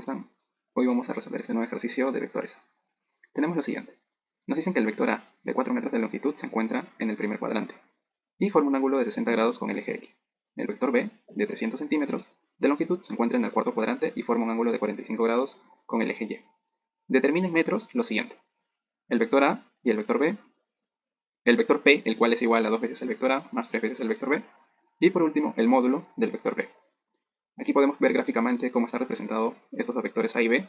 están? Hoy vamos a resolver este nuevo ejercicio de vectores. Tenemos lo siguiente. Nos dicen que el vector A de 4 metros de longitud se encuentra en el primer cuadrante y forma un ángulo de 60 grados con el eje X. El vector B de 300 centímetros de longitud se encuentra en el cuarto cuadrante y forma un ángulo de 45 grados con el eje Y. Determina en metros lo siguiente. El vector A y el vector B, el vector P, el cual es igual a 2 veces el vector A más 3 veces el vector B, y por último el módulo del vector B. Aquí podemos ver gráficamente cómo están representados estos dos vectores A y B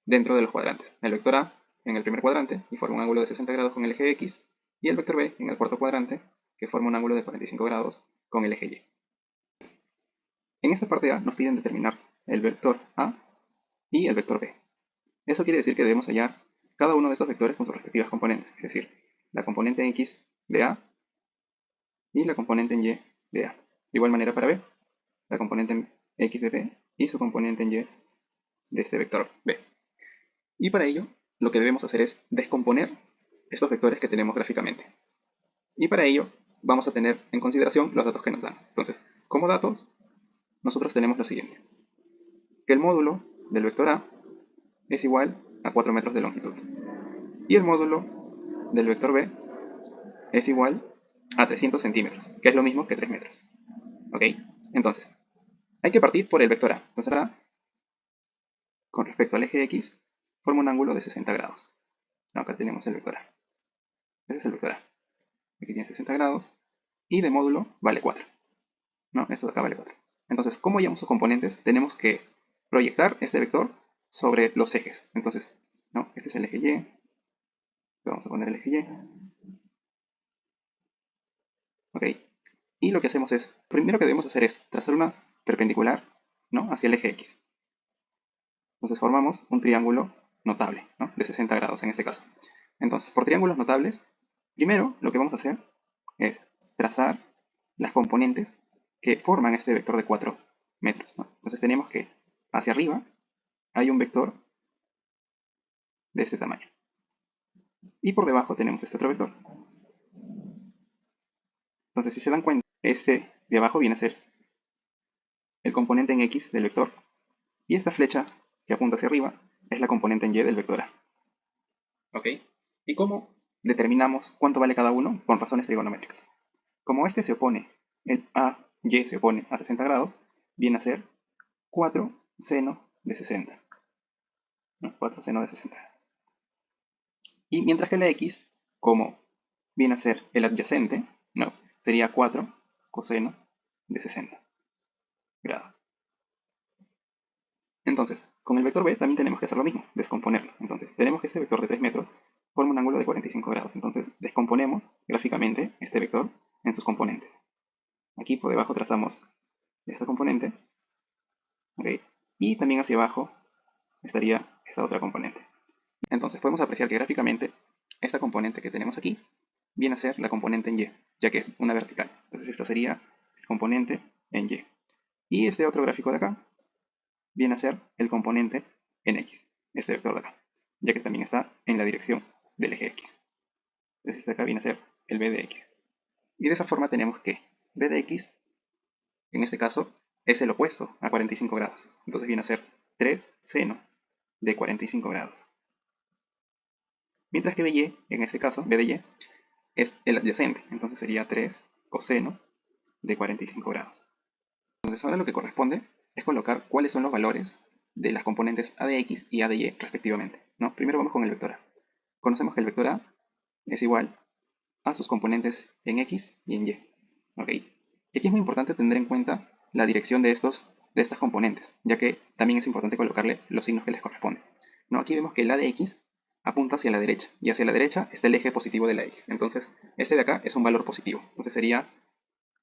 dentro de los cuadrantes. El vector A en el primer cuadrante y forma un ángulo de 60 grados con el eje X, y el vector B en el cuarto cuadrante que forma un ángulo de 45 grados con el eje Y. En esta parte A nos piden determinar el vector A y el vector B. Eso quiere decir que debemos hallar cada uno de estos vectores con sus respectivas componentes, es decir, la componente en X de A y la componente en Y de A. De igual manera para B, la componente en X de B y su componente en Y de este vector B. Y para ello, lo que debemos hacer es descomponer estos vectores que tenemos gráficamente. Y para ello, vamos a tener en consideración los datos que nos dan. Entonces, como datos, nosotros tenemos lo siguiente. Que el módulo del vector A es igual a 4 metros de longitud. Y el módulo del vector B es igual a 300 centímetros, que es lo mismo que 3 metros. ¿Ok? Entonces, hay que partir por el vector A. Entonces, A, con respecto al eje X, forma un ángulo de 60 grados. Acá tenemos el vector A. Ese es el vector A. Aquí tiene 60 grados. Y de módulo vale 4. No, esto de acá vale 4. Entonces, ¿cómo hallamos sus componentes? Tenemos que proyectar este vector sobre los ejes. Entonces, ¿no? Este es el eje Y. Vamos a poner el eje Y. Ok. Y lo que hacemos es, primero que debemos hacer es trazar una perpendicular, ¿no? Hacia el eje X. Entonces formamos un triángulo notable, ¿no? De 60 grados en este caso. Entonces, por triángulos notables, primero lo que vamos a hacer es trazar las componentes que forman este vector de 4 metros, ¿no? Entonces tenemos que hacia arriba hay un vector de este tamaño. Y por debajo tenemos este otro vector. Entonces, si se dan cuenta, este de abajo viene a ser el componente en X del vector. Y esta flecha que apunta hacia arriba es la componente en Y del vector A. ¿Ok? ¿Y cómo determinamos cuánto vale cada uno? Con razones trigonométricas. Como este se opone, el AY se opone a 60 grados, viene a ser 4 seno de 60. ¿No? 4 seno de 60. Y mientras que la X, como viene a ser el adyacente, no, sería 4 coseno de 60 grados. Entonces, con el vector B también tenemos que hacer lo mismo, descomponerlo. Entonces, tenemos que este vector de 3 metros forma un ángulo de 45 grados. Entonces, descomponemos gráficamente este vector en sus componentes. Aquí por debajo trazamos esta componente, ¿okay? Y también hacia abajo estaría esta otra componente. Entonces, podemos apreciar que gráficamente esta componente que tenemos aquí viene a ser la componente en Y, ya que es una vertical. Entonces, esta sería el componente en Y. Y este otro gráfico de acá viene a ser el componente en X, este vector de acá, ya que también está en la dirección del eje X. Entonces este de acá viene a ser el B de X. Y de esa forma tenemos que B de X, en este caso, es el opuesto a 45 grados. Entonces viene a ser 3 seno de 45 grados. Mientras que BY, en este caso, B de Y, es el adyacente. Entonces sería 3 coseno de 45 grados. Entonces ahora lo que corresponde es colocar cuáles son los valores de las componentes A de X y A de Y respectivamente, ¿no? Primero vamos con el vector A. Conocemos que el vector A es igual a sus componentes en X y en Y. ¿Ok? Y aquí es muy importante tener en cuenta la dirección de estas componentes, ya que también es importante colocarle los signos que les corresponden. ¿No? Aquí vemos que el A de X apunta hacia la derecha, y hacia la derecha está el eje positivo de la X. Entonces, este de acá es un valor positivo. Entonces sería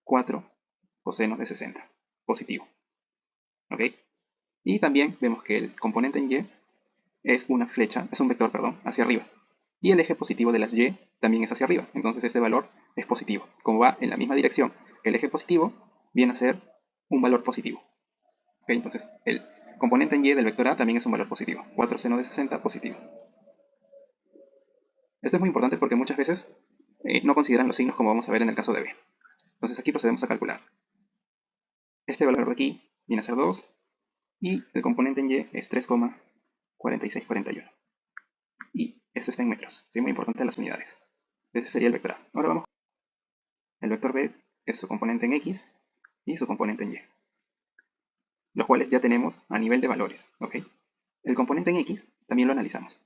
4 coseno de 60, positivo. ¿Ok? Y también vemos que el componente en Y es una flecha, es un vector, perdón, hacia arriba. Y el eje positivo de las Y también es hacia arriba. Entonces este valor es positivo. Como va en la misma dirección que el eje positivo, viene a ser un valor positivo. ¿Ok? Entonces el componente en Y del vector A también es un valor positivo. 4 seno de 60 positivo. Esto es muy importante porque muchas veces no consideran los signos como vamos a ver en el caso de B. Entonces aquí procedemos a calcular. Este valor de aquí viene a ser 2. Y el componente en y es 3,4641. Y esto está en metros. Es muy importante las unidades. Este sería el vector A. Ahora vamos. El vector B es su componente en x y su componente en y, los cuales ya tenemos a nivel de valores. ¿Ok? El componente en x también lo analizamos.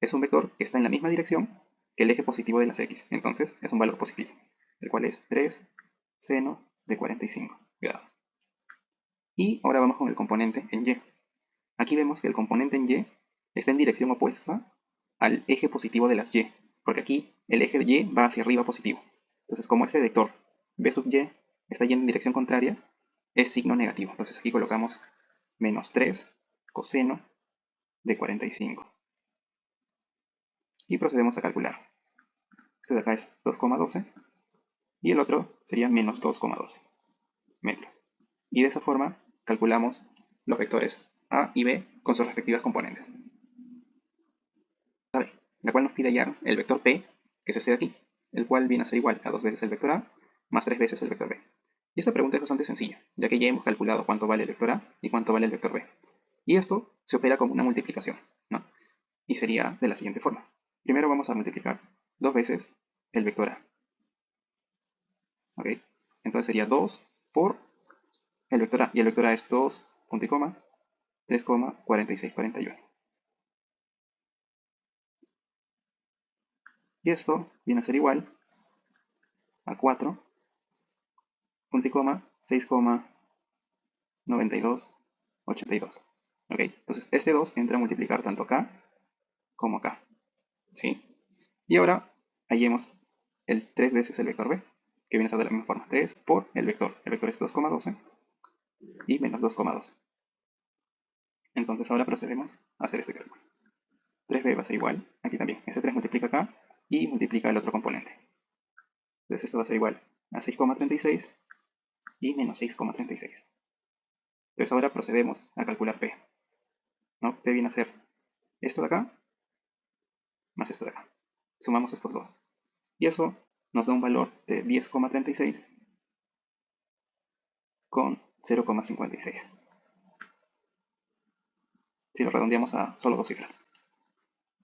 Es un vector que está en la misma dirección que el eje positivo de las x. Entonces es un valor positivo, el cual es 3 seno de 45 grados. Y ahora vamos con el componente en y. Aquí vemos que el componente en y está en dirección opuesta al eje positivo de las y, porque aquí el eje de y va hacia arriba positivo. Entonces, como este vector b sub y está yendo en dirección contraria, es signo negativo. Entonces aquí colocamos menos 3 coseno de 45. Y procedemos a calcular. Este de acá es 2,12 y el otro sería menos 2,12 metros. Y de esa forma calculamos los vectores A y B con sus respectivas componentes. La cual nos pide hallar el vector P, que es este de aquí, el cual viene a ser igual a 2 veces el vector A más 3 veces el vector B. Y esta pregunta es bastante sencilla, ya que ya hemos calculado cuánto vale el vector A y cuánto vale el vector B. Y esto se opera como una multiplicación, ¿no? Y sería de la siguiente forma. Primero vamos a multiplicar 2 veces el vector A. ¿Ok? Entonces sería 2 por el vector A. Y el vector A es 2, punto y coma, 3,4641. Y esto viene a ser igual a 4, punto y coma, 6,9282. ¿Ok? Entonces este 2 entra a multiplicar tanto acá como acá. ¿Sí? Y ahora hallemos el 3 veces el vector B, que viene a ser de la misma forma. 3 por el vector. El vector es 2,12 y menos 2,12. Entonces ahora procedemos a hacer este cálculo. 3b va a ser igual, aquí también. Este 3 multiplica acá y multiplica el otro componente. Entonces esto va a ser igual a 6,36 y menos 6,36. Entonces ahora procedemos a calcular p. ¿No? P viene a ser esto de acá más esto de acá. Sumamos estos dos. Y eso nos da un valor de 10,36 con 0,56. Si lo redondeamos a solo dos cifras.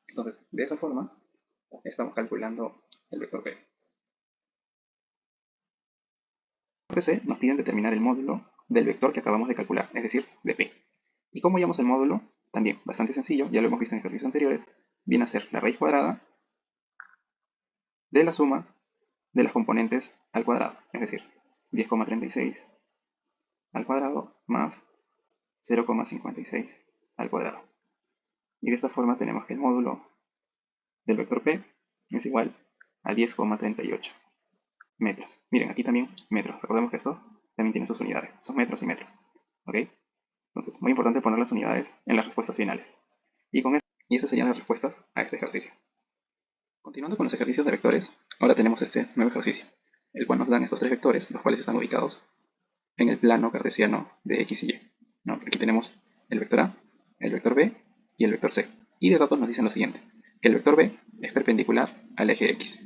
Entonces, de esa forma, estamos calculando el vector p. C nos piden determinar el módulo del vector que acabamos de calcular, es decir, de p. ¿Y cómo hallamos el módulo? También bastante sencillo, ya lo hemos visto en ejercicios anteriores. Viene a ser la raíz cuadrada de la suma de las componentes al cuadrado, es decir, 10,36 al cuadrado más 0,56 al cuadrado. Y de esta forma tenemos que el módulo del vector p es igual a 10,38 metros. Miren, aquí también metros. Recordemos que esto también tiene sus unidades. Son metros y metros. ¿Ok? Entonces, muy importante poner las unidades en las respuestas finales. Y estas serían las respuestas a este ejercicio. Continuando con los ejercicios de vectores, ahora tenemos este nuevo ejercicio, el cual nos dan estos tres vectores, los cuales están ubicados en el plano cartesiano de x y y. ¿No? Aquí tenemos el vector A, el vector B y el vector C. Y de datos nos dicen lo siguiente, que el vector B es perpendicular al eje x,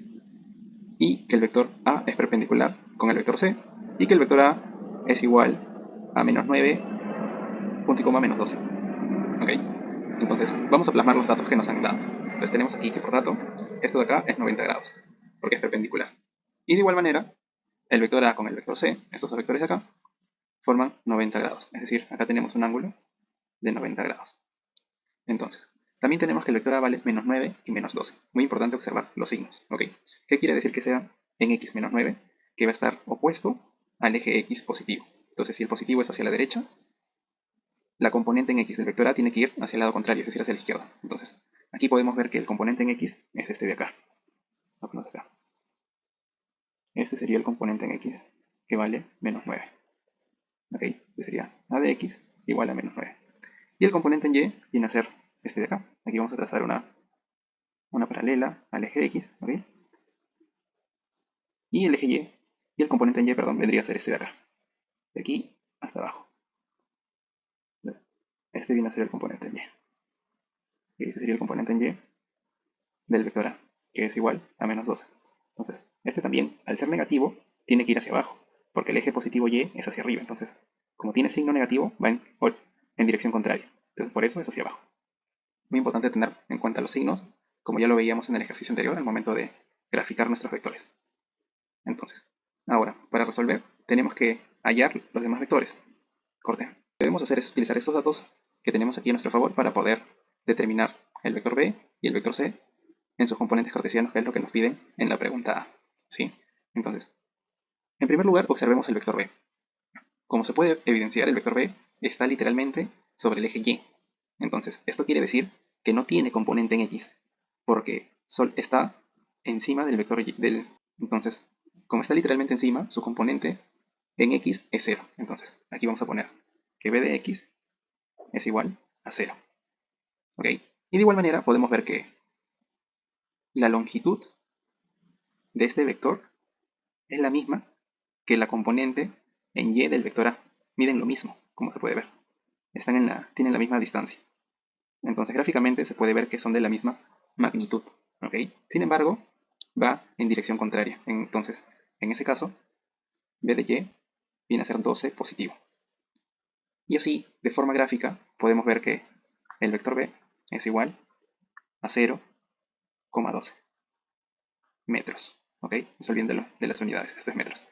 y que el vector A es perpendicular con el vector C, y que el vector A es igual a menos 9, punto y coma, menos 12. ¿Ok? Entonces, vamos a plasmar los datos que nos han dado. Entonces tenemos aquí que por dato, esto de acá es 90 grados, porque es perpendicular. Y de igual manera, el vector A con el vector C, estos dos vectores de acá, forman 90 grados. Es decir, acá tenemos un ángulo de 90 grados. Entonces, también tenemos que el vector A vale menos 9 y menos 12. Muy importante observar los signos. ¿Ok? ¿Qué quiere decir que sea en x menos 9? Que va a estar opuesto al eje x positivo. Entonces, si el positivo es hacia la derecha, la componente en x del vector A tiene que ir hacia el lado contrario, es decir, hacia la izquierda. Entonces, aquí podemos ver que el componente en x es este de acá. Lo ponemos acá. Este sería el componente en x, que vale menos 9. ¿Ok? Este sería a de x igual a menos 9. Y el componente en y viene a ser este de acá. Aquí vamos a trazar una paralela al eje x. ¿Ok? Y el eje y el componente en y, perdón, vendría a ser este de acá. De aquí hasta abajo. Este viene a ser el componente en y. Y este sería el componente en y del vector A, que es igual a menos 12. Entonces, este también, al ser negativo, tiene que ir hacia abajo, porque el eje positivo y es hacia arriba. Entonces, como tiene signo negativo, va en en dirección contraria. Entonces por eso es hacia abajo. Muy importante tener en cuenta los signos, como ya lo veíamos en el ejercicio anterior al momento de graficar nuestros vectores. Entonces, ahora, para resolver, tenemos que hallar los demás vectores. Corte. Lo que debemos hacer es utilizar estos datos que tenemos aquí a nuestro favor para poder determinar el vector B y el vector C en sus componentes cartesianos, que es lo que nos piden en la pregunta A. ¿Sí? Entonces, en primer lugar, observemos el vector B. Como se puede evidenciar, el vector B está literalmente sobre el eje Y. Entonces, esto quiere decir que no tiene componente en X, porque está encima del vector Y. Entonces, como está literalmente encima, su componente en X es 0. Entonces, aquí vamos a poner que B de X es igual a 0. ¿Ok? Y de igual manera podemos ver que la longitud de este vector es la misma que la componente en Y del vector A. Miden lo mismo, como se puede ver. Tienen la misma distancia. Entonces, gráficamente se puede ver que son de la misma magnitud. ¿Ok? Sin embargo, va en dirección contraria. Entonces, en ese caso, B de Y viene a ser 12 positivo. Y así, de forma gráfica, podemos ver que el vector B es igual a 0,12 metros. ¿Ok? No se olviden de las unidades. Esto es metros.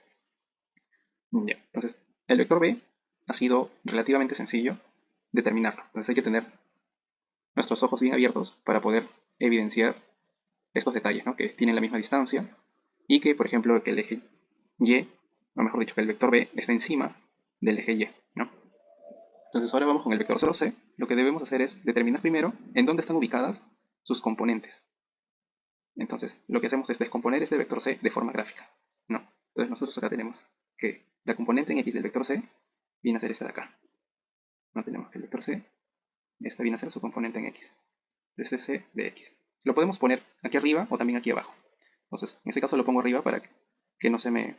Ya. Entonces, el vector B ha sido relativamente sencillo determinarlo. Entonces hay que tener nuestros ojos bien abiertos para poder evidenciar estos detalles, ¿no? Que tienen la misma distancia y que, por ejemplo, que el eje Y, o mejor dicho, que el vector B está encima del eje Y, ¿no? Entonces ahora vamos con el vector 0C. Lo que debemos hacer es determinar primero en dónde están ubicadas sus componentes. Entonces, lo que hacemos es descomponer este vector C de forma gráfica, ¿no? Entonces nosotros acá tenemos que la componente en X del vector C viene a ser esta de acá. No tenemos que el vector C, esta viene a ser su componente en X, de C de X. Lo podemos poner aquí arriba o también aquí abajo. Entonces, en este caso lo pongo arriba para que no se me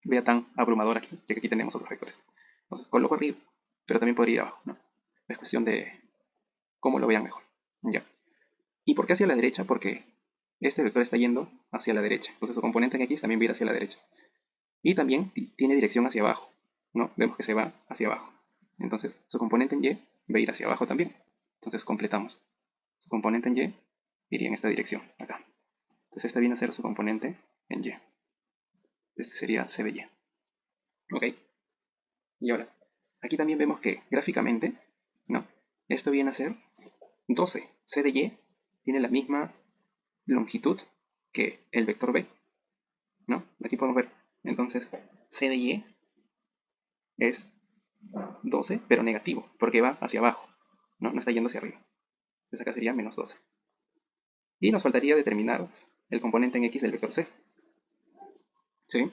vea tan abrumador aquí, ya que aquí tenemos otros vectores. Entonces, coloco arriba, pero también podría ir abajo, ¿no? Es cuestión de cómo lo vean mejor. Ya. ¿Y por qué hacia la derecha? Porque este vector está yendo hacia la derecha. Entonces su componente en X también va a ir hacia la derecha. Y también tiene dirección hacia abajo, ¿no? Vemos que se va hacia abajo. Entonces su componente en Y va a ir hacia abajo también. Entonces completamos. Su componente en Y iría en esta dirección, acá. Entonces esta viene a ser su componente en Y. Este sería C de Y. ¿Ok? Y ahora, aquí también vemos que gráficamente, ¿no? Esto viene a ser 12. C de Y tiene la misma longitud que el vector B, ¿no? Aquí podemos ver. Entonces, C de Y es 12, pero negativo, porque va hacia abajo, ¿no? No está yendo hacia arriba. Entonces acá sería menos 12. Y nos faltaría determinar el componente en X del vector C, ¿sí?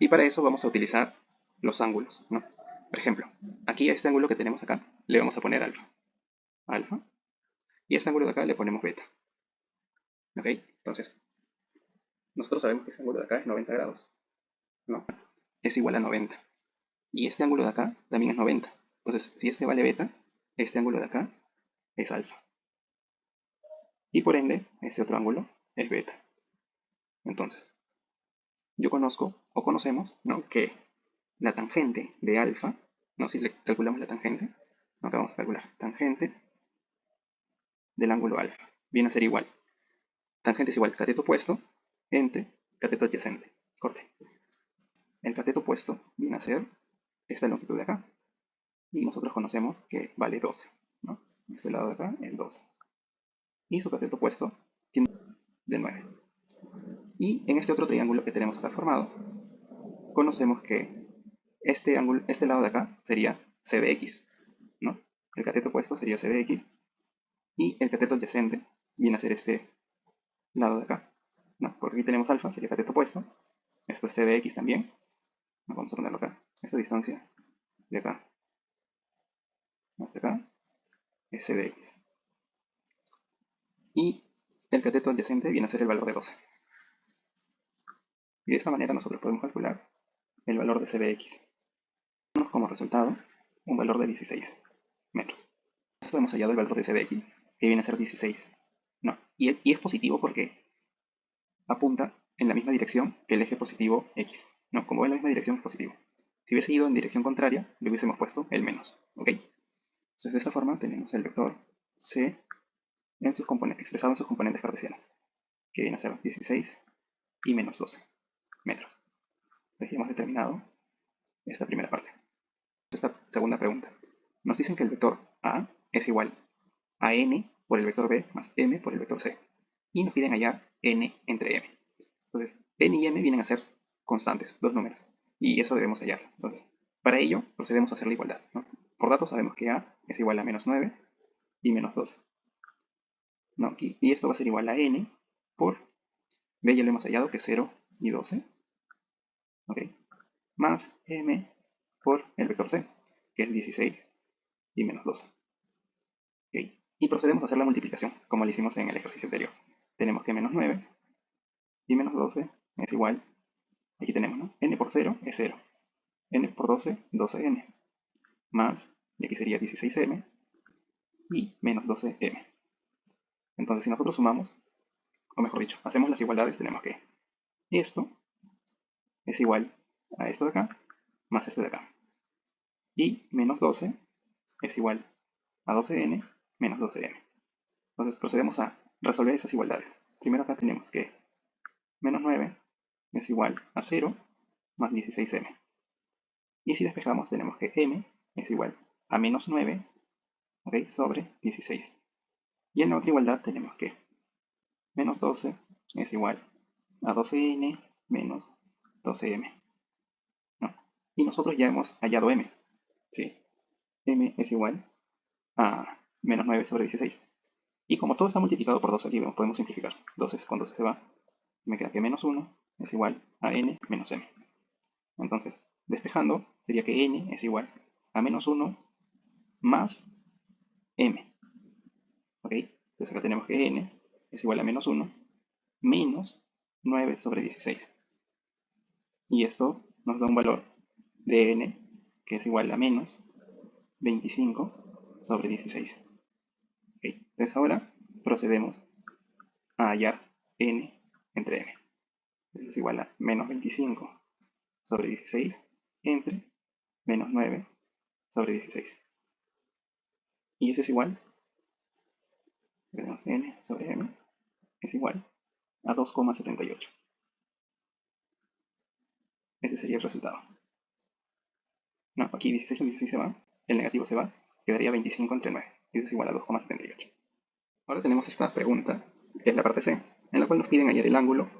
Y para eso vamos a utilizar los ángulos, ¿no? Por ejemplo, aquí a este ángulo que tenemos acá le vamos a poner alfa. Alfa. Y a este ángulo de acá le ponemos beta. ¿Ok? Entonces, nosotros sabemos que este ángulo de acá es 90 grados, ¿no? Es igual a 90. Y este ángulo de acá también es 90. Entonces, si este vale beta, este ángulo de acá es alfa. Y por ende, este otro ángulo es beta. Entonces, yo conozco, o conocemos, ¿no? Que la tangente de alfa, ¿no? Si le calculamos la tangente, ¿no? Acá vamos a calcular tangente del ángulo alfa. Viene a ser igual. Tangente es igual cateto opuesto entre cateto adyacente. Corte. El cateto opuesto viene a ser esta longitud de acá. Y nosotros conocemos que vale 12, ¿no? Este lado de acá es 12. Y su cateto opuesto tiene de 9. Y en este otro triángulo que tenemos acá formado, conocemos que este lado de acá sería C de X, ¿no? El cateto opuesto sería C de X y el cateto adyacente viene a ser este lado de acá, ¿no? Porque aquí tenemos alfa, sería cateto opuesto. Esto es C de X también. Vamos a ponerlo acá. Esta distancia de acá hasta acá es C de X. Y el cateto adyacente viene a ser el valor de 12. Y de esta manera nosotros podemos calcular el valor de C de X. Tenemos como resultado un valor de 16 metros. Nosotros hemos hallado el valor de C de X, que viene a ser 16. No, y es positivo porque apunta en la misma dirección que el eje positivo X. No, como va en la misma dirección es positivo. Si hubiese ido en dirección contraria, le hubiésemos puesto el menos. ¿Ok? Entonces, de esta forma tenemos el vector C en sus componentes, expresado en sus componentes cartesianos, que viene a ser 16 y menos 12 metros. Entonces, ya hemos determinado esta primera parte. Esta segunda pregunta. Nos dicen que el vector A es igual a n por el vector B más m por el vector C. Y nos piden hallar n entre m. Entonces, n y m vienen a ser constantes, dos números. Y eso debemos hallar. Entonces, para ello procedemos a hacer la igualdad, ¿no? Por datos sabemos que A es igual a menos 9 y menos 12. ¿No? Y esto va a ser igual a n por B, ya lo hemos hallado, que es 0 y 12. ¿Ok? Más m por el vector C, que es 16 y menos 12. ¿Ok? Y procedemos a hacer la multiplicación, como lo hicimos en el ejercicio anterior. Tenemos que menos 9 y menos 12 es igual, aquí tenemos, ¿no? N por 0 es 0. N por 12, 12n. Más, y aquí sería 16m y menos 12m. Entonces, si nosotros sumamos, o mejor dicho, hacemos las igualdades, tenemos que esto es igual a esto de acá, más este de acá. Y menos 12 es igual a 12n menos 12m. Entonces procedemos a resolver esas igualdades. Primero acá tenemos que menos 9 es igual a 0 más 16m. Y si despejamos tenemos que m es igual a menos 9, ¿okay?, sobre 16. Y en la otra igualdad tenemos que menos 12 es igual a 12n menos 12m. ¿No? Y nosotros ya hemos hallado m. ¿Sí? M es igual a menos 9 sobre 16. Y como todo está multiplicado por 2 aquí, podemos simplificar. 12 con 12 se va. Me queda que menos 1 es igual a n menos m. Entonces, despejando, sería que n es igual a menos 1 más m. ¿Ok? Entonces acá tenemos que n es igual a menos 1 menos 9 sobre 16. Y esto nos da un valor de n que es igual a menos 25 sobre 16. ¿Ok? Entonces ahora procedemos a hallar n entre m. Eso es igual a menos 25 sobre 16 entre menos 9 sobre 16. Y eso es igual, tenemos n sobre m, es igual a 2,78. Ese sería el resultado. No, aquí 16 con 16 se va, el negativo se va, quedaría 25 entre 9. Y eso es igual a 2,78. Ahora tenemos esta pregunta, que es la parte C, en la cual nos piden hallar el ángulo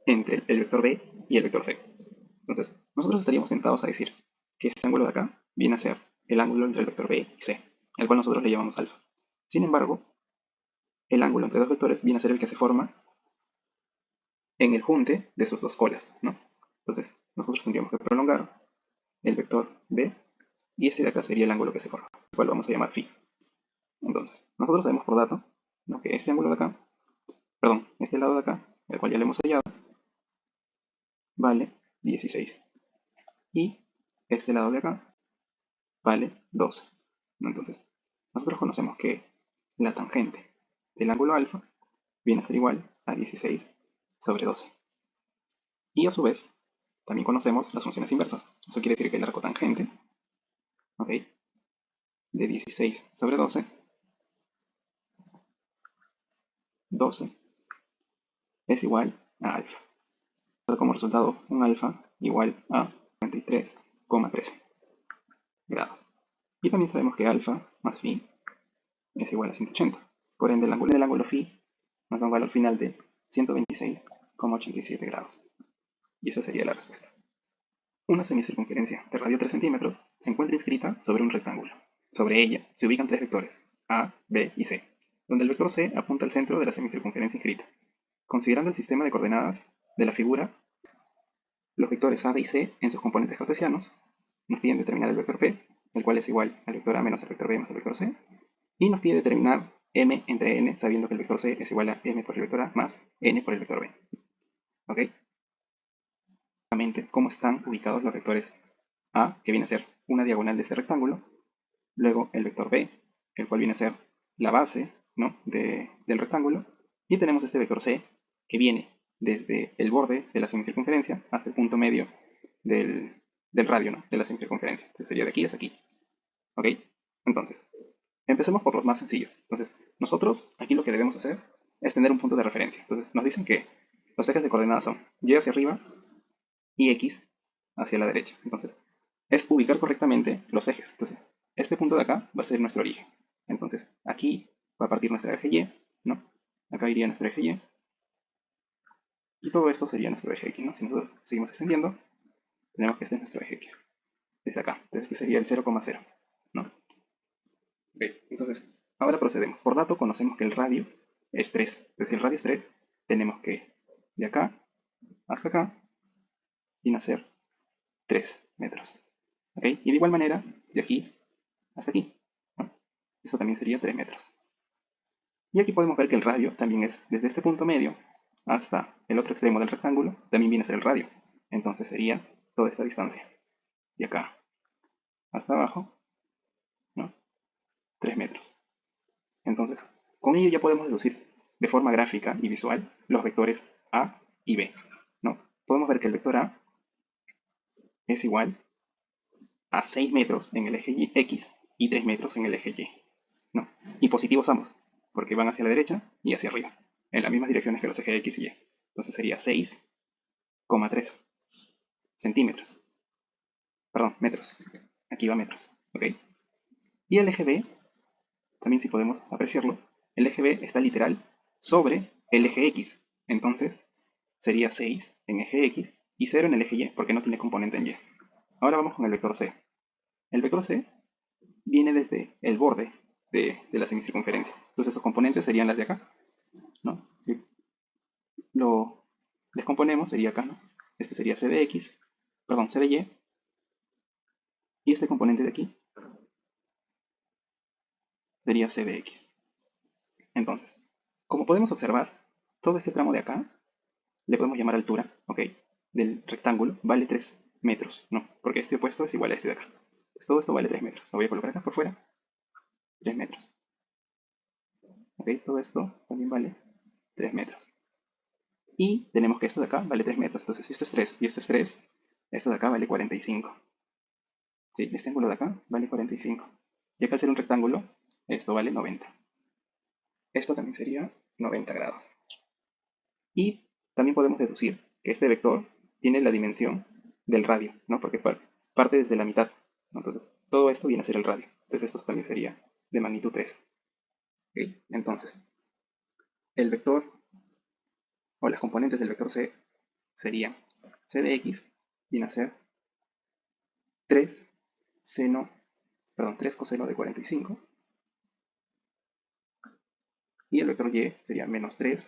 entre el vector B y el vector C. Entonces, nosotros estaríamos tentados a decir que este ángulo de acá viene a ser el ángulo entre el vector B y C, el cual nosotros le llamamos alfa. Sin embargo, el ángulo entre dos vectores viene a ser el que se forma en el junte de sus dos colas, ¿no? Entonces, nosotros tendríamos que prolongar el vector B y este de acá sería el ángulo que se forma, el cual vamos a llamar phi. Entonces, nosotros sabemos por dato, ¿no?, que este ángulo de acá, perdón, este lado de acá, el cual ya le hemos hallado, vale 16. Y este lado de acá vale 12. Entonces, nosotros conocemos que la tangente del ángulo alfa viene a ser igual a 16 sobre 12. Y a su vez, también conocemos las funciones inversas. Eso quiere decir que el arco tangente, ¿ok?, de 16 sobre 12, 12 es igual a alfa. Como resultado, un alfa igual a 43,13 grados. Y también sabemos que alfa más phi es igual a 180. Por ende, el ángulo phi nos da un valor final de 126,87 grados. Y esa sería la respuesta. Una semicircunferencia de radio 3 centímetros se encuentra inscrita sobre un rectángulo. Sobre ella se ubican tres vectores, A, B y C, donde el vector C apunta al centro de la semicircunferencia inscrita. Considerando el sistema de coordenadas de la figura, los vectores A, B y C en sus componentes cartesianos, nos piden determinar el vector P, el cual es igual al vector A menos el vector B más el vector C, y nos pide determinar M entre N, sabiendo que el vector C es igual a M por el vector A más N por el vector B. ¿Ok? Cómo están ubicados los vectores A, que viene a ser una diagonal de ese rectángulo, luego el vector B, el cual viene a ser la base, ¿no?, del rectángulo, y tenemos este vector C, que viene desde el borde de la semicircunferencia hasta el punto medio del radio, ¿no?, de la semicircunferencia. Entonces sería de aquí hasta aquí. ¿Ok? Entonces, Empecemos por los más sencillos. Entonces, nosotros aquí lo que debemos hacer es tener un punto de referencia. Entonces, nos dicen que los ejes de coordenadas son y hacia arriba y x hacia la derecha. Entonces, es ubicar correctamente los ejes. Entonces, este punto de acá va a ser nuestro origen. Entonces, aquí va a partir nuestra eje y, ¿no? Acá iría nuestro eje y. Y todo esto sería nuestro eje x, ¿no? Si nosotros seguimos extendiendo, tenemos que este es nuestro eje x. Desde acá. Entonces, este sería el 0,0, ¿no? Ok, entonces, ahora procedemos. Por dato, conocemos que el radio es 3. Entonces, si el radio es 3, tenemos que de acá hasta acá y hacer 3 metros. ¿Ok? Y de igual manera, de aquí hasta aquí, ¿no? Eso también sería 3 metros. Y aquí podemos ver que el radio también es desde este punto medio hasta el otro extremo del rectángulo, también viene a ser el radio. Entonces sería toda esta distancia. De acá hasta abajo, ¿no? 3 metros. Entonces, con ello ya podemos deducir de forma gráfica y visual los vectores A y B, ¿no? Podemos ver que el vector A es igual a 6 metros en el eje X y 3 metros en el eje Y, ¿no? Y positivos ambos, porque van hacia la derecha y hacia arriba, en las mismas direcciones que los ejes X y Y. Entonces sería 6,3 centímetros. Perdón, metros. Aquí va metros, ¿ok? Y el eje B, también si podemos apreciarlo, el eje B está literal sobre el eje X. Entonces sería 6 en eje X y 0 en el eje Y, porque no tiene componente en Y. Ahora vamos con el vector C. El vector C viene desde el borde de la semicircunferencia. Entonces sus componentes serían las de acá, ¿no? Si lo descomponemos sería acá, ¿no? Este sería C de X, perdón, C de y este componente de aquí sería C de X. Entonces, como podemos observar, todo este tramo de acá le podemos llamar altura, ¿ok? Del rectángulo vale 3 metros, ¿no? Porque este opuesto es igual a este de acá. Pues todo esto vale 3 metros. Lo voy a colocar acá por fuera. 3 metros. ¿Ok? Todo esto también vale 3 metros. Y tenemos que esto de acá vale 3 metros. Entonces, si esto es 3 y esto es 3, esto de acá vale 45. Sí, este ángulo de acá vale 45. Y acá al ser un rectángulo, esto vale 90. Esto también sería 90 grados. Y también podemos deducir que este vector tiene la dimensión del radio, ¿no? Porque parte desde la mitad, ¿no? Entonces, todo esto viene a ser el radio. Entonces, esto también sería de magnitud 3. ¿Ok? Entonces, el vector o las componentes del vector C serían C de X viene a ser 3 seno, perdón, 3 coseno de 45. Y el vector Y sería menos 3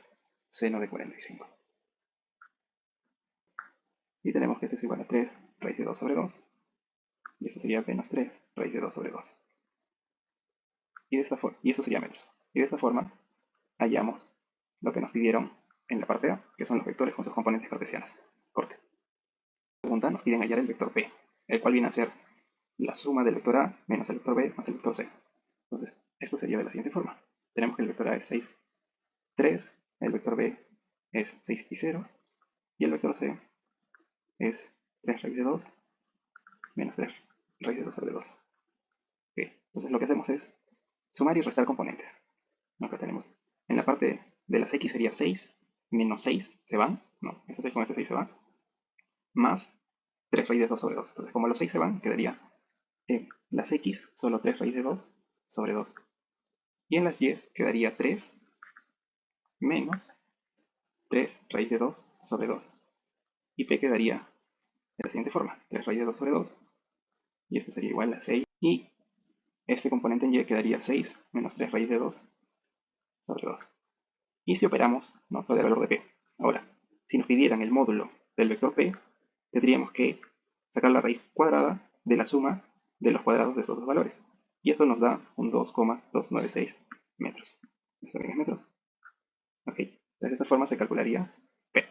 seno de 45. Y tenemos que este es igual a 3 raíz de 2 sobre 2. Y esto sería menos 3 raíz de 2 sobre 2. Y esto sería metros. Y de esta forma hallamos lo que nos pidieron en la parte A, que son los vectores con sus componentes cartesianas. Corte. En la pregunta nos piden hallar el vector P, el cual viene a ser la suma del vector A menos el vector B más el vector C. Entonces, esto sería de la siguiente forma. Tenemos que el vector A es 6, 3, el vector B es 6 y 0, y el vector C es 3 raíz de 2 menos 3 raíz de 2 sobre 2. Okay. Entonces lo que hacemos es sumar y restar componentes. Acá tenemos en la parte de las x sería 6 menos 6 se van, no, este 6 con este 6 se van, más 3 raíz de 2 sobre 2. Entonces como los 6 se van, quedaría en las x solo 3 raíz de 2 sobre 2. Y en las y quedaría 3 menos 3 raíz de 2 sobre 2. Y p quedaría de la siguiente forma, 3 raíz de 2 sobre 2. Y esto sería igual a 6. Y este componente en y quedaría 6 menos 3 raíz de 2 sobre 2. Y si operamos, nos va a dar el valor de p. Ahora, si nos pidieran el módulo del vector p, tendríamos que sacar la raíz cuadrada de la suma de los cuadrados de estos dos valores. Y esto nos da un 2,296 metros. ¿Esto también es metros? Ok, de esta forma se calcularía p.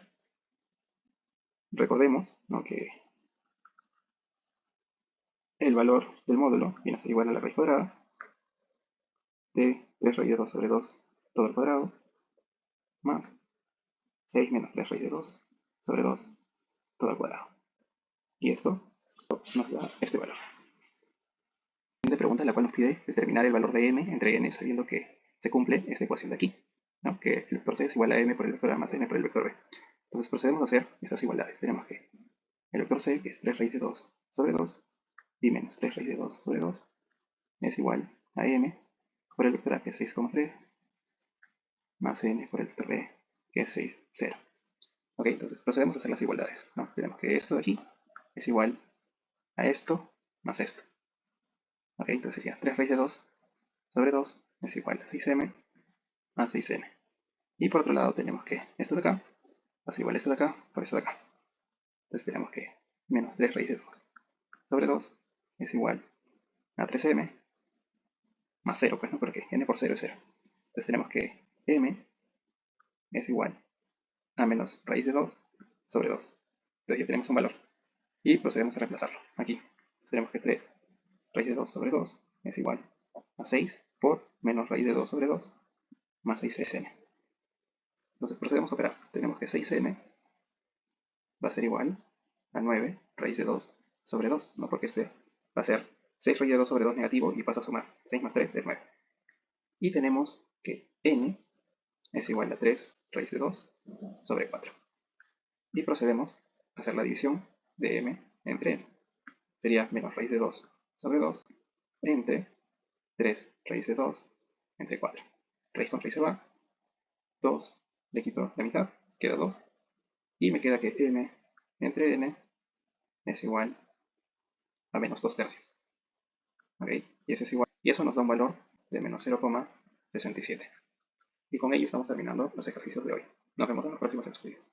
Recordemos, ¿no?, que el valor del módulo viene a ser igual a la raíz cuadrada de 3 raíz de 2 sobre 2 todo al cuadrado más 6 menos 3 raíz de 2 sobre 2 todo al cuadrado. Y esto nos da este valor. siguiente pregunta, la cual nos pide determinar el valor de m entre n, sabiendo que se cumple esta ecuación de aquí, ¿no? Que el vector c es igual a m por el vector a más n por el vector b. Entonces procedemos a hacer estas igualdades. Tenemos que el vector c, que es 3 raíz de 2 sobre 2, y menos 3 raíz de 2 sobre 2, es igual a m por el vector a, que es 6,3, más n por el vector b, que es 6, 0. Ok, entonces procedemos a hacer las igualdades, ¿no? Tenemos que esto de aquí es igual a esto más esto. Ok, entonces sería 3 raíz de 2 sobre 2 es igual a 6m más 6n. Y por otro lado tenemos que esto de acá va a ser igual a esto de acá por esto de acá. Entonces tenemos que menos 3 raíz de 2 sobre 2 es igual a 3m más 0, pues no, porque n por 0 es 0. Entonces tenemos que m es igual a menos raíz de 2 sobre 2. Entonces ya tenemos un valor. Y procedemos a reemplazarlo aquí. Entonces tenemos que 3 raíz de 2 sobre 2 es igual a 6 por menos raíz de 2 sobre 2 más 6n. Entonces procedemos a operar. Tenemos que 6n va a ser igual a 9 raíz de 2 sobre 2, ¿no? Porque este va a ser 6 raíz de 2 sobre 2 negativo y pasa a sumar. 6 más 3 es 9. Y tenemos que n es igual a 3 raíz de 2 sobre 4. Y procedemos a hacer la división de m entre n. Sería menos raíz de 2 sobre 2 entre 3 raíz de 2 entre 4. Raíz con raíz se va. 2 le quito la mitad, queda 2. Y me queda que m entre n es igual a menos 2 tercios. ¿Ok? Y eso es igual. Y eso nos da un valor de menos 0,67. Y con ello estamos terminando los ejercicios de hoy. Nos vemos en los próximos ejercicios.